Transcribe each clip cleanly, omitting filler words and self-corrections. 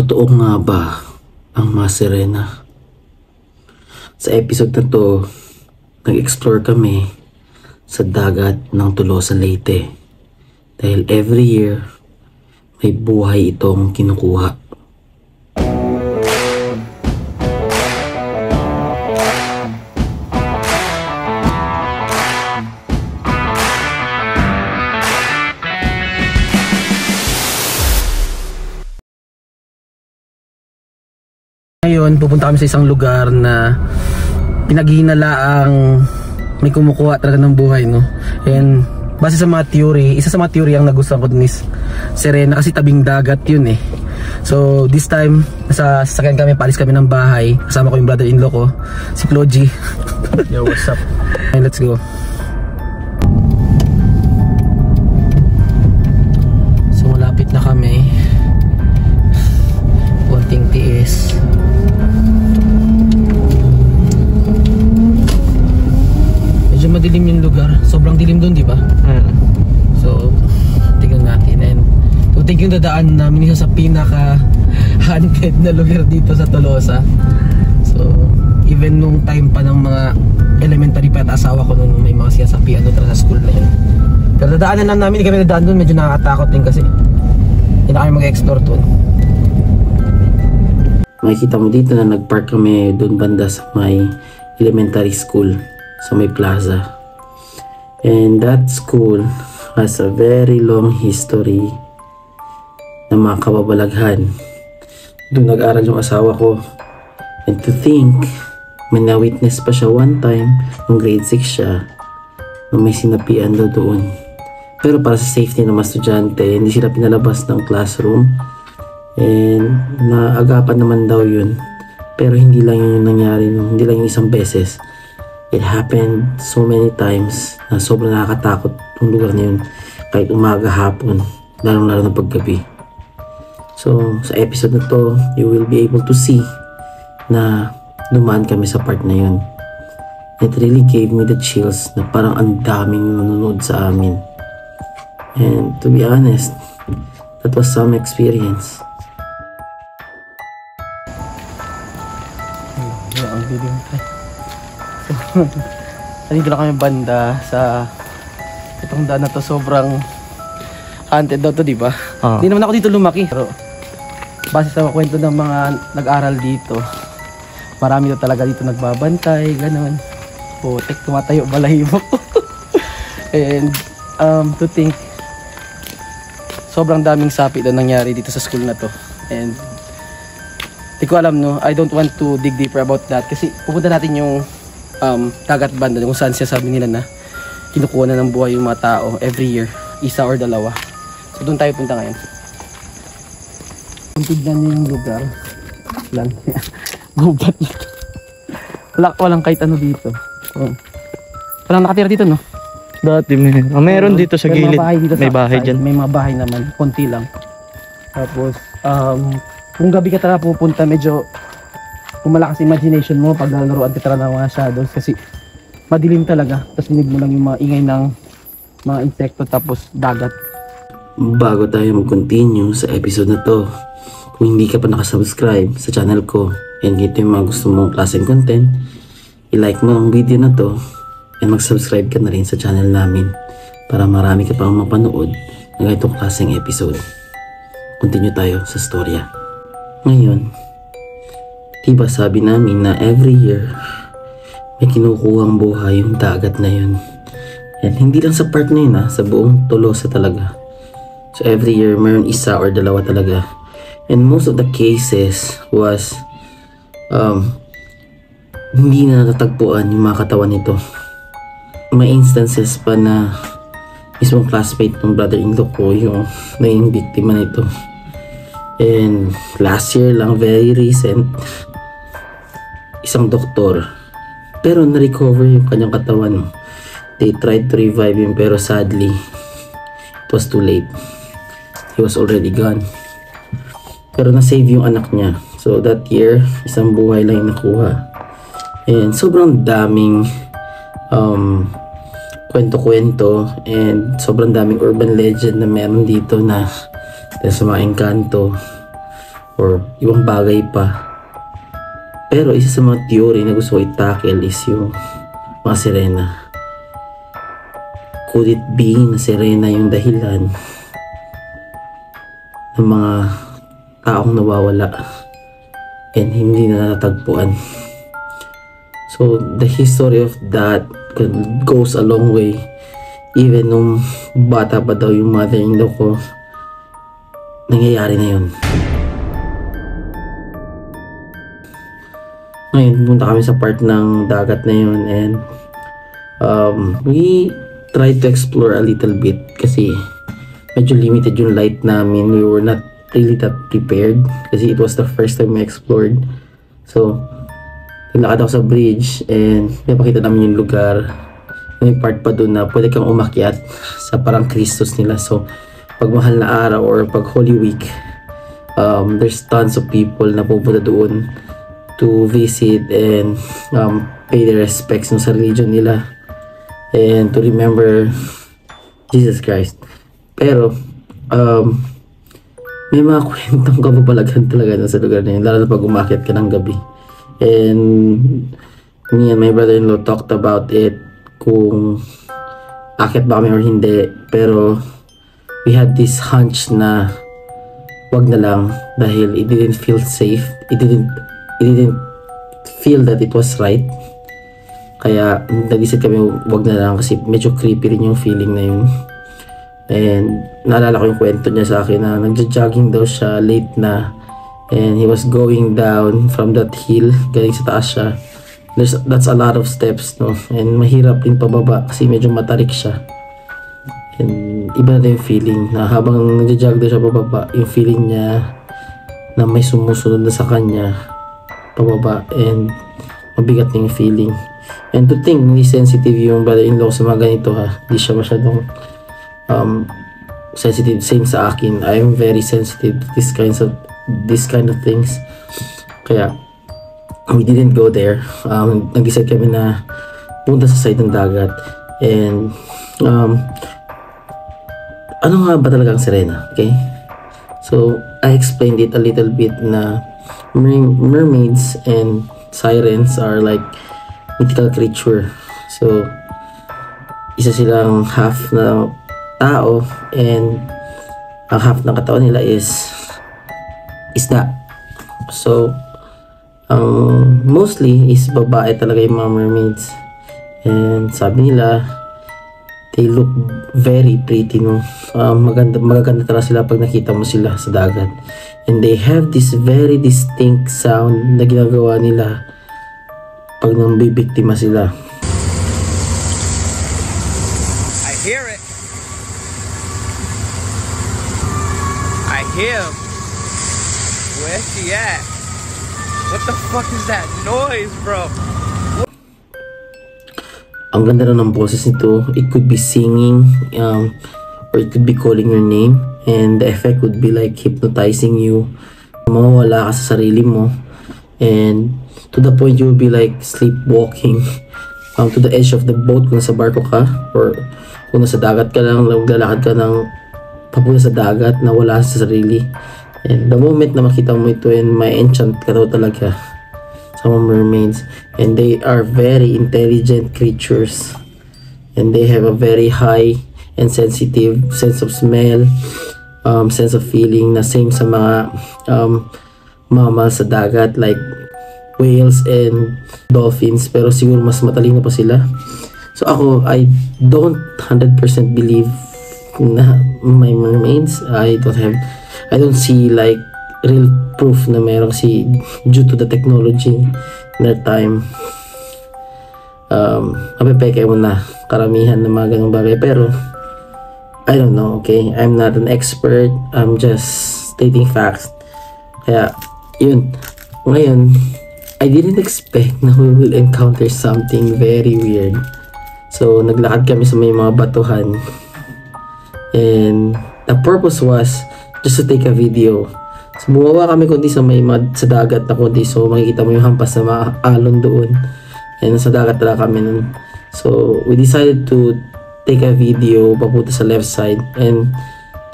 Totoo nga ba ang Mas Serena? Sa episode na to, nag-explore kami sa dagat ng Tolosa, Leyte. Dahil every year, may buhay itong kinukuha. Ngayon, pupunta kami sa isang lugar na pinaghinalaang may kumukuha talaga ng buhay, no? And base sa mga theory, isa sa mga theory ang nagustuhan ko din is Serena kasi tabing dagat yun eh. So this time, nasa sasakyan kami, paalis kami ng bahay. Kasama ko yung brother-in-law ko, si Clogy. Yo, what's up? And let's go. So malapit na kami. Konting tiis. Medyo madilim yung lugar. Sobrang dilim doon, di ba? So, tingnan natin. And to think yung dadaan namin isa sa pinaka-haunted na lugar dito sa Tolosa. So, even nung time pa ng mga elementary pa at asawa ko noon, may mga siyasapian doon sa school na yun. Pero dadaanan na namin, hindi kami dadaan doon. Medyo nakakatakot din kasi hindi na kami mag-explore doon. Makikita mo dito na nagpark kami doon banda sa may elementary school sa may plaza. And that school has a very long history na mga kababalaghan. Doon nag-aral yung asawa ko. And to think, may na-witness pa siya one time nung grade 6 siya na may sinapian daw doon. Pero para sa safety ng mga estudyante, hindi sila pinalabas ng classroom. And naagapan naman daw yun. Pero hindi lang yun yung nangyari, no? Hindi lang yung isang beses. It happened so many times na sobrang nakakatakot yung lugar na yun. Kahit umaga, hapon, lalong-lalo na paggabi. So sa episode na to, you will be able to see na dumaan kami sa part na yun. It really gave me the chills na parang ang daming nanonood sa amin. And to be honest, that was some experience. Ang video. Dito na kami banda sa itong daan na to. Sobrang haunted daw to, di ba? Hindi naman ako dito lumaki, pero base sa kwento ng mga nag-aral dito, marami daw talaga dito nagbabantay, gano'n. Putik, tumatayo balahibo. And to think, sobrang daming sapi daw nangyari dito sa school na to. And di ko alam, no, I don't want to dig deeper about that kasi pupunta natin yung dagat banda kung saan siya sabi nila na kinukuha na ng buhay yung mga tao every year, isa or dalawa. So doon tayo punta ngayon. Kung tignan niyo yung lugar lang, gubat dito. Walang kahit ano dito. Walang nakatira dito, no? Dati meron dito sa gilid. May bahay dyan. May mga bahay naman, konti lang. Tapos kung gabi ka talaga pupunta, medyo kung malakas imagination mo pag lalaroan ka talaga ng mga shadows kasi madilim talaga. Tapos dinig mo lang yung mga ingay ng mga insekto tapos dagat. Bago tayo mag-continue sa episode na to, kung hindi ka pa nakasubscribe sa channel ko and ito yung mga gusto mong klaseng content, i-like mo ang video na to and mag-subscribe ka na rin sa channel namin para marami ka pang mapanood ng itong klaseng episode. Continue tayo sa storya. Ngayon, diba sabi namin na every year may kinukuhang buhay yung dagat na yun. And hindi lang sa part na yun, sa buong Tolosa talaga. So every year mayroon isa or dalawa talaga. And most of the cases was hindi na natatagpuan yung mga katawan nito. May instances pa na mismong classmate ng brother-in-law ko yung naging biktima nito. And last year lang, very recent, isang doktor, pero na-recover yung kanyang katawan. They tried to revive him pero sadly, it was too late. He was already gone. Pero na-save yung anak niya. So that year, isang buhay lang yung nakuha. And sobrang daming kwento-kwento and sobrang daming urban legend na meron dito na dahil sa mga engkanto or ibang bagay pa. Pero isa sa mga theory na gusto ko i-tackle is yung mga sirena. Could it be na sirena yung dahilan ng mga taong nawawala and hindi na natagpuan? So the history of that goes a long way. Even nung bata pa daw yung mother-in-law ko, nangyayari na yun. Ngayon, punta kami sa part ng dagat na yun, and we tried to explore a little bit kasi medyo limited yung light namin. We were not really that prepared kasi it was the first time we explored. So nilakad ako sa bridge and napakita namin yung lugar. May part pa dun na pwede kang umakyat sa parang Christos nila. So pag mahal na araw or pag Holy Week, there's tons of people na pupunta doon to visit and pay their respects sa religion nila and to remember Jesus Christ. Pero may mga kwentong kapapalagan talaga sa lugar na yun, lalo na pag umakyat ka ng gabi. And me and my brother-in-law talked about it, kung akit ba kami or hindi. Pero we had this hunch na wag na lang dahil it didn't feel safe. It didn't feel that it was right. Kaya nag-isip kami wag na lang kasi medyo creepy rin yung feeling na yun. And naalala ko yung kwento niya sa akin na nagja-jogging daw siya late na, and he was going down from that hill, galing sa taas siya. That's a lot of steps, no? And mahirap din pababa kasi medyo matarik siya. And iba na yung feeling na habang nagja-jog daw siya pababa, yung feeling niya na may sumusunod na sa kanya pababa, and mabigat na yung feeling. And to think, hindi sensitive yung brother-in-law sa mga ganito, ha? Hindi siya masyadong sensitive. Same sa akin, I am very sensitive to this kind of things. Kaya we didn't go there. Nag-decide kami na punta sa side ng dagat. And ano nga ba talaga ang sirena? Okay, so I explained it a little bit na mermaids and sirens are like mythical creature. So isa silang half na tao, and ang half ng katawan nila is isda. So mostly is babae talaga yung mga mermaids, and sabi nila they look very pretty, no? Magaganda talaga sila pag nakita mo sila sa dagat, and they have this very distinct sound na ginagawa nila pag nang bibiktima sila. I hear it. I hear him. Where's she at? What the fuck is that noise, bro? Ang ganda na ng boses nito. It could be singing, or it could be calling your name, and the effect would be like hypnotizing you. Mawawala ka sa sarili mo, and to the point you will be like sleepwalking to the edge of the boat kung nasa barko ka, or kung nasa dagat ka lang, maglalakad ka ng papunta sa dagat na wala sa sarili. And the moment na makita mo ito, and may enchant ka daw talaga sa mga mermaids. And they are very intelligent creatures, and they have a very high and sensitive sense of smell, sense of feeling na same sa mga mammals sa dagat like whales and dolphins, pero siguro mas matalino pa sila. So ako, I don't 100% believe na may mermaids. I don't see like real proof na meron, kasi due to the technology in our time, mapipeke mo na karamihan ng mga ganong bagay. Pero I don't know, okay? I'm not an expert, I'm just stating facts. Kaya yun, ngayon I didn't expect na we will encounter something very weird. So naglakad kami sa may mga batuhan, and the purpose was just to take a video. So bumaba kami kundi sa may sa dagat na kundi, so makikita mo yung hampas na mga alon doon, and sa dagat talaga kami nun. So we decided to take a video papunta sa left side, and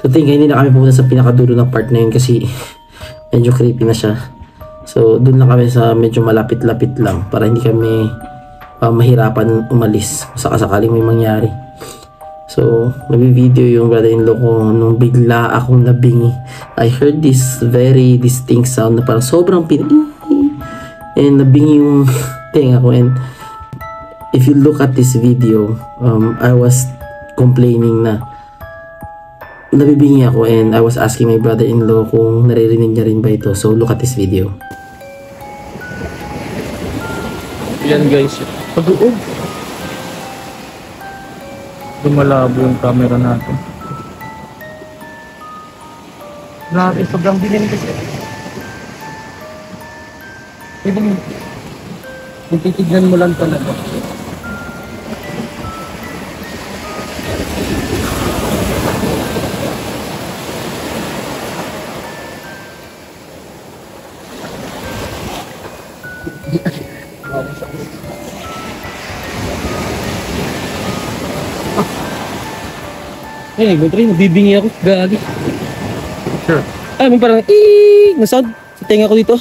to think hindi na kami pupunta sa pinakadulo ng part na yun kasi medyo creepy na siya. So doon lang kami sa medyo malapit-lapit lang para hindi kami mahirapan umalis sakasakaling may mangyari. So nagbi-video yung brother-in-law ko nung bigla akong nabingi. I heard this very distinct sound na parang sobrang and nabingi yung tenga ko. And if you look at this video, I was complaining na nabibingi ako, and I was asking my brother-in-law kung naririnig niya rin ba ito. So look at this video. Yan guys, pag-uog. Dumalabo yung camera natin. Grabe, sobrang dilim kasi. Kung titignan mo lang talaga. Eh, nabibingi ako. Gagi. Sure. Ah, may parang na sound sa tenga ko dito.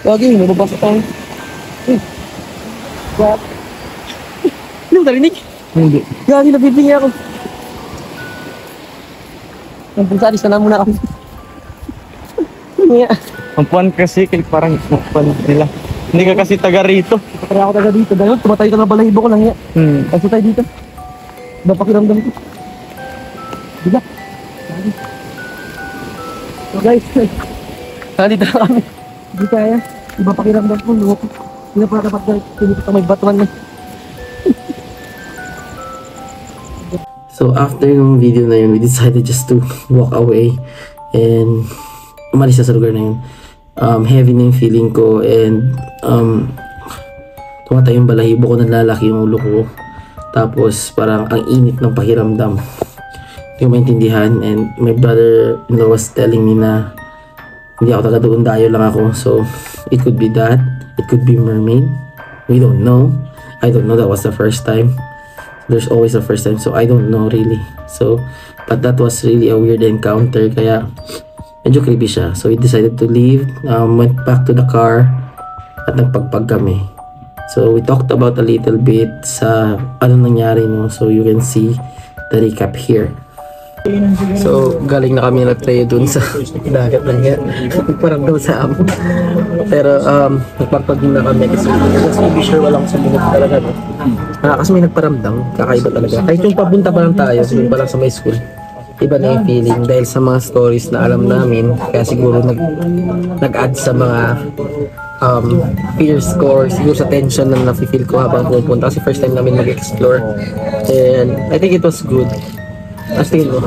Gagi, mababasa pa ako. Gagi. Hindi mo narinig? Hindi. Gagi, nabibingi ako. Ang punsalis na muna ako. Ang puwan kasi, parang puwan nila. Hindi ka kasi taga rito. Kaya ako taga dito. Dahil tumatay ka na balahibo ko lang yan. Kasi tayo dito. Napakiramdam ko. Diba? So guys, nandito na kami. Hindi kaya. Iba pakiramdam ko. Hindi na pala dapat guys. Hindi ko may batuan na. So after yung video na yun, we decided just to walk away and umalis na sa lugar na yun. Heavy na yung feeling ko, and tumatay yung balahibo ko, nalalaki yung ulo ko. Tapos parang ang init ng pakiramdam. Hindi ko maintindihan, and my brother-in-law was telling me na hindi ako taga doon, dayo lang ako. So it could be that, it could be mermaid. We don't know. I don't know, that was the first time. There's always a first time, so I don't know really. So but that was really a weird encounter, kaya medyo creepy siya. So we decided to leave, went back to the car at nagpagpag kami. So we talked about a little bit sa ano nangyari, no? So you can see the recap here. So galing na kami nag-play dun sa dagat lang yan. Parang daw sa amo. Pero nagpagpag na kami kasi be sure walang sumunod talaga, no? Kasi may nagparamdam, kakaiba talaga. Kahit yung papunta pa lang tayo, yung pa lang sa may school, iba na yung feeling dahil sa mga stories na alam namin. Kaya siguro nag-add sa mga fears ko, or siguro sa tension na nafe-feel ko habang pupunta. Kasi first time namin mag-explore, and I think it was good. As tingin mo?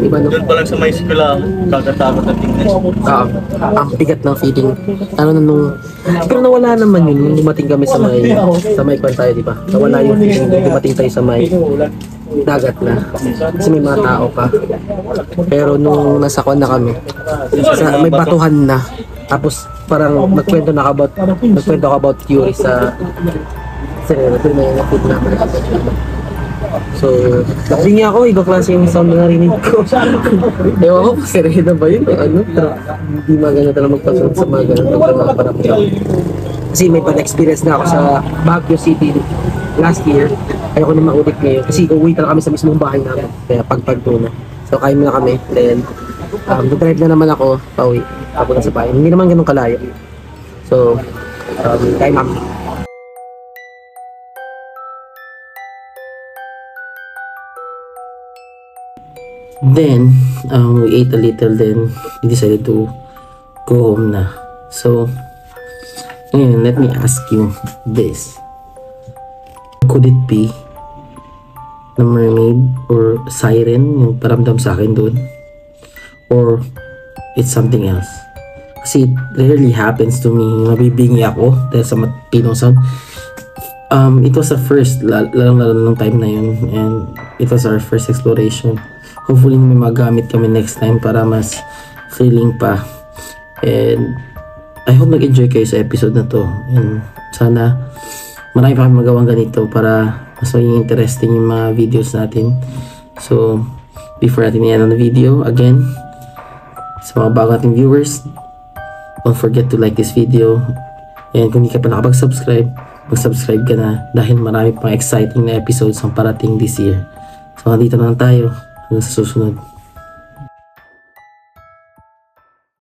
Iba, no? Doon pa lang sa may eskwela, kakatakot na tingnan. Ang bigat ng feeling. Ano na nung... Pero nawala naman yun nung dumating kami sa may kwan tayo, di ba? Nawala yung feeling nung dumating tayo sa may dagat na. Kasi may mga tao pa. Pero nung nasa kwan na kami, may batuhan na. Tapos parang nagkwento ka about Yuri sa ito na yung napit namin. So, nabingi ako, ibang klase yung sound na narinig ko. Ewan ko, serena ba yun? Ano? Pero hindi maganda talaga magpasunod sa mga ganun na paramdam. Kasi may pan-experience na ako sa Baguio City last year. Ayoko na maulit ngayon kasi uwi talaga kami sa mismong bahay namin. Kaya pagpagto na. So, kain muna kami. Then, drive na naman ako, pauwi. Papunta sa bahay. Hindi naman ganun kalayo. So, kain namin. Then, we ate a little, then we decided to go home na. So, ngayon, let me ask you this. Could it be the mermaid or siren yung paramdam sa akin doon? Or it's something else? Kasi it rarely happens to me. Mabibingi ako dahil sa matinong sound. It was the first, lalo nung time na yun, and it was our first exploration. Hopefully may magamit kami next time para mas thrilling pa. And I hope nag-enjoy kayo sa episode na to. And sana marami pa kami magawang ganito para mas maging interesting yung mga videos natin. So before natin i-end ang video, again, Sa mga bago nating viewers, don't forget to like this video. And kung hindi ka pa nakapag-subscribe, mag-subscribe ka na dahil marami pang exciting na episodes ang parating this year. So, nandito na lang tayo hanggang sa susunod.